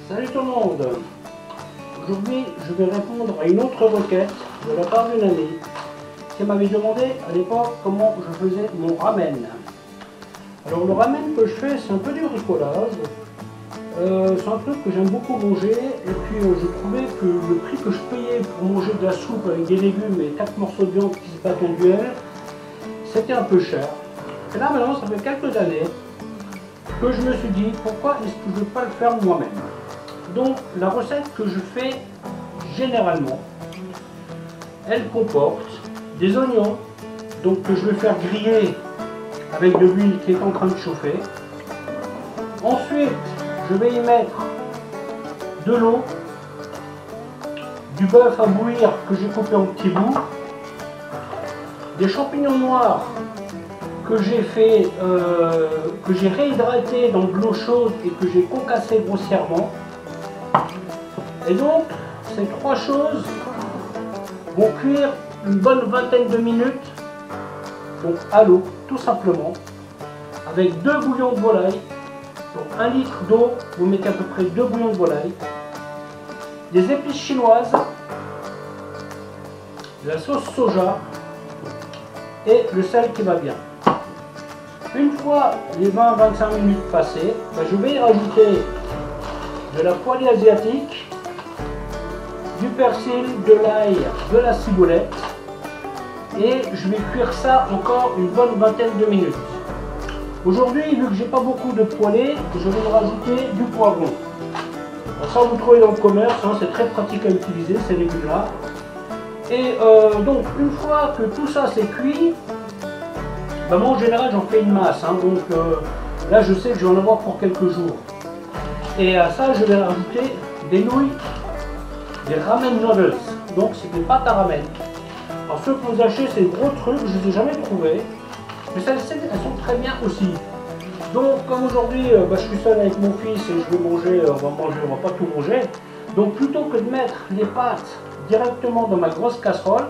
Salut tout le monde. Aujourd'hui, je vais répondre à une autre requête de la part d'une amie qui m'avait demandé à l'époque comment je faisais mon ramen. Alors le ramen que je fais, c'est un peu du bricolage. C'est un truc que j'aime beaucoup manger et puis je trouvais que le prix que je payais pour manger de la soupe avec des légumes et 4 morceaux de viande qui se battent en duel, c'était un peu cher. Et là maintenant, ça fait quelques années que je me suis dit pourquoi est-ce que je ne peux pas le faire moi-même. Donc la recette que je fais généralement, elle comporte des oignons donc que je vais faire griller avec de l'huile qui est en train de chauffer. Ensuite, je vais y mettre de l'eau, du bœuf à bouillir que j'ai coupé en petits bouts, des champignons noirs que j'ai fait, que j'ai réhydraté dans de l'eau chaude et que j'ai concassé grossièrement. Et donc, ces trois choses vont cuire une bonne vingtaine de minutes, donc à l'eau, tout simplement, avec 2 bouillons de volaille. Donc 1 litre d'eau, vous mettez à peu près 2 bouillons de volaille, des épices chinoises, de la sauce soja et le sel qui va bien. Une fois les 20-25 minutes passées, je vais y rajouter de la poêlée asiatique, du persil, de l'ail, de la ciboulette et je vais cuire ça encore une bonne vingtaine de minutes. Aujourd'hui, vu que j'ai pas beaucoup de poêlée, je vais rajouter du poivron. Alors ça, vous trouvez dans le commerce, hein, c'est très pratique à utiliser ces légumes-là. Et donc, une fois que tout ça c'est cuit, moi en général j'en fais une masse, hein, donc là je sais que je vais en avoir pour quelques jours. Et à ça, je vais rajouter des nouilles, des ramen noodles, donc c'est des pâtes à ramen. Alors ceux que vous achetez, ces gros trucs, je ne les ai jamais trouvés. Mais celles-ci, elles sont très bien aussi. Donc, comme aujourd'hui, je suis seul avec mon fils et je vais manger, on va pas tout manger. Donc, plutôt que de mettre les pâtes directement dans ma grosse casserole,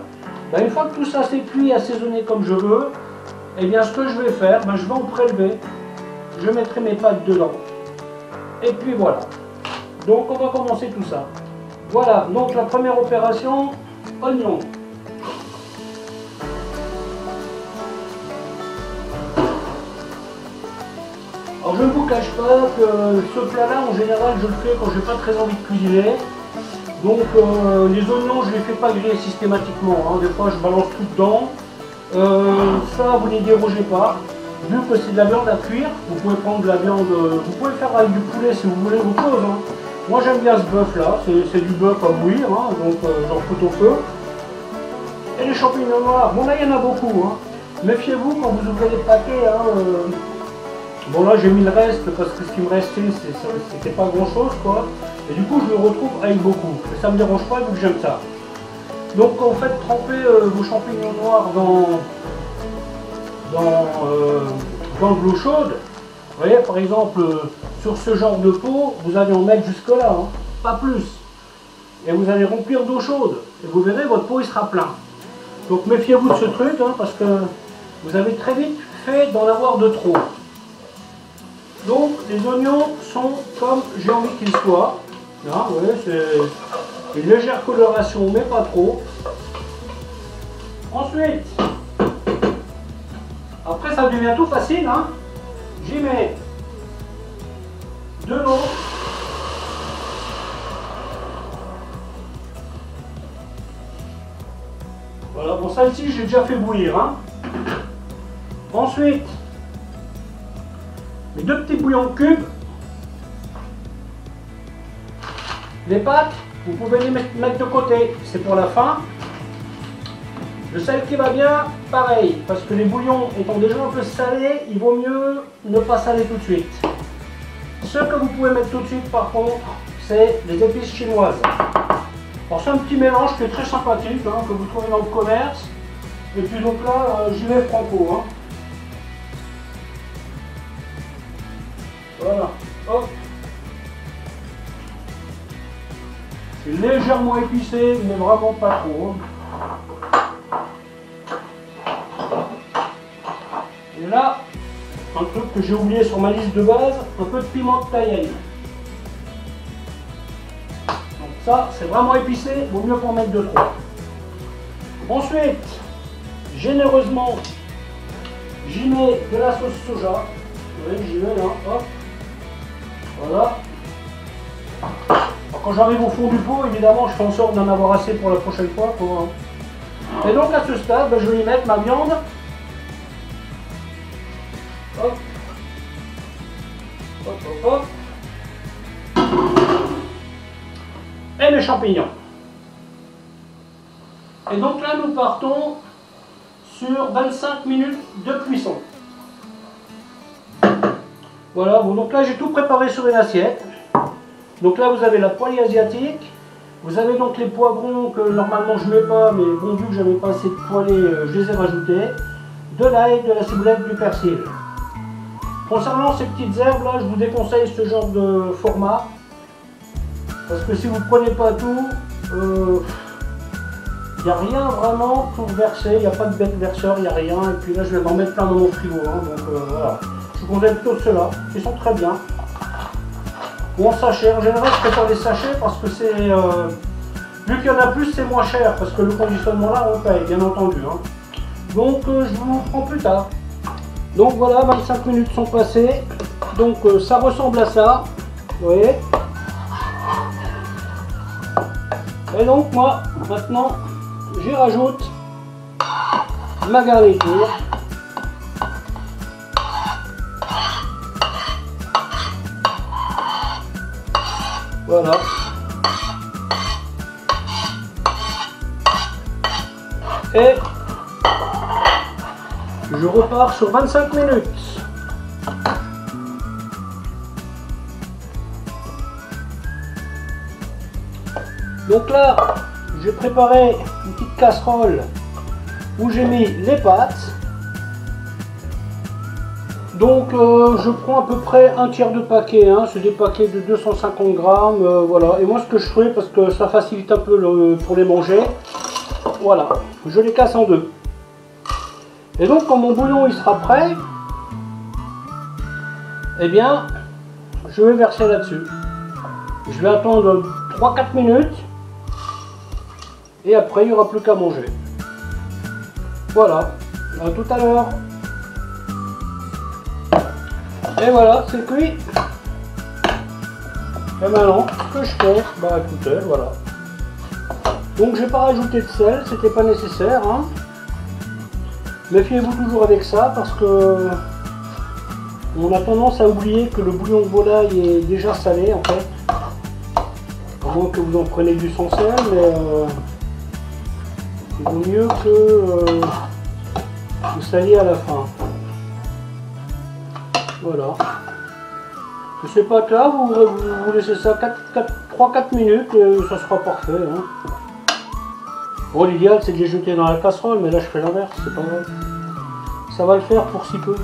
une fois que tout ça c'est cuit, assaisonné comme je veux, et bien ce que je vais faire, je vais en prélever, je mettrai mes pâtes dedans. Et puis voilà. Donc, on va commencer tout ça. Voilà, donc la première opération, oignon. Alors je ne vous cache pas que ce plat-là, en général, je le fais quand j'ai pas très envie de cuisiner. Donc les oignons, je ne les fais pas griller systématiquement, hein. Des fois, je balance tout dedans. Ça, vous n'y dérogez pas. Vu que c'est de la viande à cuire, vous pouvez prendre de la viande, vous pouvez faire avec du poulet si vous voulez autre chose, hein. Moi, j'aime bien ce bœuf-là, c'est du bœuf à bouillir, hein, donc j'en fous au feu. Et les champignons noirs, bon là, il y en a beaucoup, hein. Méfiez-vous quand vous ouvrez les paquets, hein, bon là j'ai mis le reste parce que ce qui me restait c'était pas grand chose quoi. Et du coup je le retrouve avec beaucoup. Et ça me dérange pas vu que j'aime ça. Donc quand vous faites tremper vos champignons noirs dans de l'eau chaude, vous voyez par exemple sur ce genre de pot, vous allez en mettre jusque là, hein, pas plus. Et vous allez remplir d'eau chaude. Et vous verrez votre pot il sera plein. Donc méfiez-vous de ce truc hein, parce que vous avez très vite fait d'en avoir de trop. Donc les oignons sont comme j'ai envie qu'ils soient. Là, vous voyez, c'est une légère coloration, mais pas trop. Ensuite, après ça devient tout facile, hein, j'y mets de l'eau. Voilà, bon ça ici j'ai déjà fait bouillir. Hein. Ensuite, mes 2 petits bouillons de cubes. Les pâtes, vous pouvez les mettre de côté, c'est pour la fin. Le sel qui va bien, pareil, parce que les bouillons étant déjà un peu salés, il vaut mieux ne pas saler tout de suite. Ce que vous pouvez mettre tout de suite par contre, c'est les épices chinoises. Alors c'est un petit mélange qui est très sympathique, hein, que vous trouvez dans le commerce. Et puis donc là, j'y vais franco. Hein. Voilà, hop. C'est légèrement épicé, mais vraiment pas trop. Et là, un truc que j'ai oublié sur ma liste de base, un peu de piment de Cayenne. Ça, c'est vraiment épicé, vaut mieux pas en mettre 2-3. Ensuite, généreusement, j'y mets de la sauce soja. Vous voyez que j'y mets là, hop. Voilà. Alors, quand j'arrive au fond du pot, évidemment, je fais en sorte d'en avoir assez pour la prochaine fois. Et donc à ce stade, je vais y mettre ma viande. Hop. Hop, hop, hop. Et mes champignons. Et donc là, nous partons sur 25 minutes de cuisson. Voilà, bon, donc là, j'ai tout préparé sur une assiette. Donc là, vous avez la poêlée asiatique. Vous avez donc les poivrons que normalement je ne mets pas, mais bon, vu que j'avais pas assez de poêlée, je les ai rajoutés. De l'ail, de la ciboulette, du persil. Concernant ces petites herbes là, je vous déconseille ce genre de format. Parce que si vous ne prenez pas tout, il n'y a rien vraiment pour verser, il n'y a pas de bête verseur, il n'y a rien. Et puis là, je vais en mettre plein dans mon frigo. Hein, donc voilà. Je vous conseille plutôt ceux-là, ils sont très bien. Ou en sachet, en général, je préfère les sachets parce que c'est. Vu qu'il y en a plus, c'est moins cher. Parce que le conditionnement là, on paye, bien entendu. Hein. Donc je vous prends plus tard. Donc voilà, 25 minutes sont passées. Donc ça ressemble à ça. Vous voyez. Et donc moi, maintenant, j'y rajoute ma garniture. Voilà. Et je repars sur 25 minutes. Donc là, j'ai préparé une petite casserole où j'ai mis les pâtes. Donc je prends à peu près un tiers de paquet, hein. C'est des paquets de 250 grammes, voilà. Et moi ce que je fais, parce que ça facilite un peu pour les manger, voilà, je les casse en deux. Et donc quand mon bouillon il sera prêt, eh bien, je vais verser là-dessus. Je vais attendre 3-4 minutes, et après il n'y aura plus qu'à manger. Voilà, à tout à l'heure. Et voilà, c'est cuit. Et maintenant, ce que je fais, bah écoutez, voilà. Donc j'ai pas rajouté de sel, c'était pas nécessaire. Hein. Méfiez-vous toujours avec ça parce que on a tendance à oublier que le bouillon de volaille est déjà salé en fait. À moins que vous en preniez du sans sel, mais il vaut mieux que vous saliez à la fin. Voilà. Et ces pâtes là, vous laissez ça 3-4 minutes et ça sera parfait. Hein. Bon, l'idéal c'est de les jeter dans la casserole, mais là je fais l'inverse, c'est pas grave. Ça va le faire pour si peu.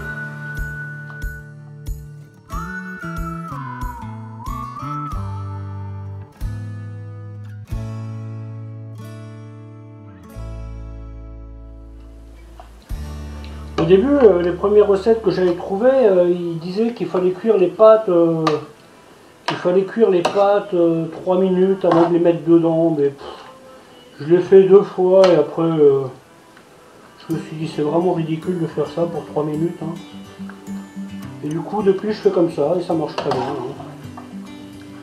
Au début, les premières recettes que j'avais trouvées, ils disaient qu'il fallait cuire les pâtes, 3 minutes avant de les mettre dedans. Mais je l'ai fait 2 fois et après, je me suis dit c'est vraiment ridicule de faire ça pour 3 minutes. Hein. Et du coup, depuis, je fais comme ça et ça marche très bien. Hein.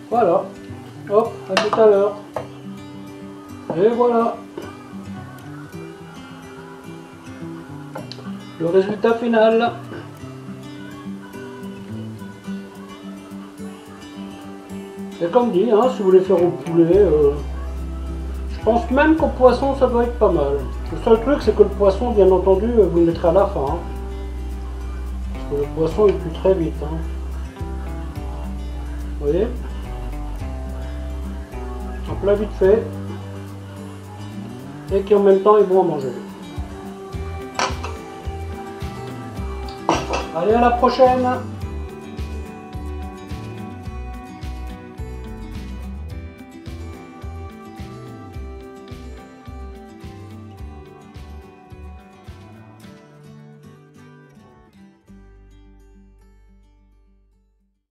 Voilà. Hop, à tout à l'heure. Et voilà. Le résultat final. Et comme dit, hein, si vous voulez faire au poulet, je pense même qu'au poisson ça doit être pas mal. Le seul truc c'est que le poisson, bien entendu, vous le mettrez à la fin. Hein, parce que le poisson il cuit très vite. Hein. Vous voyez? Un plat vite fait. Et qui en même temps est bon à manger. Allez, à la prochaine!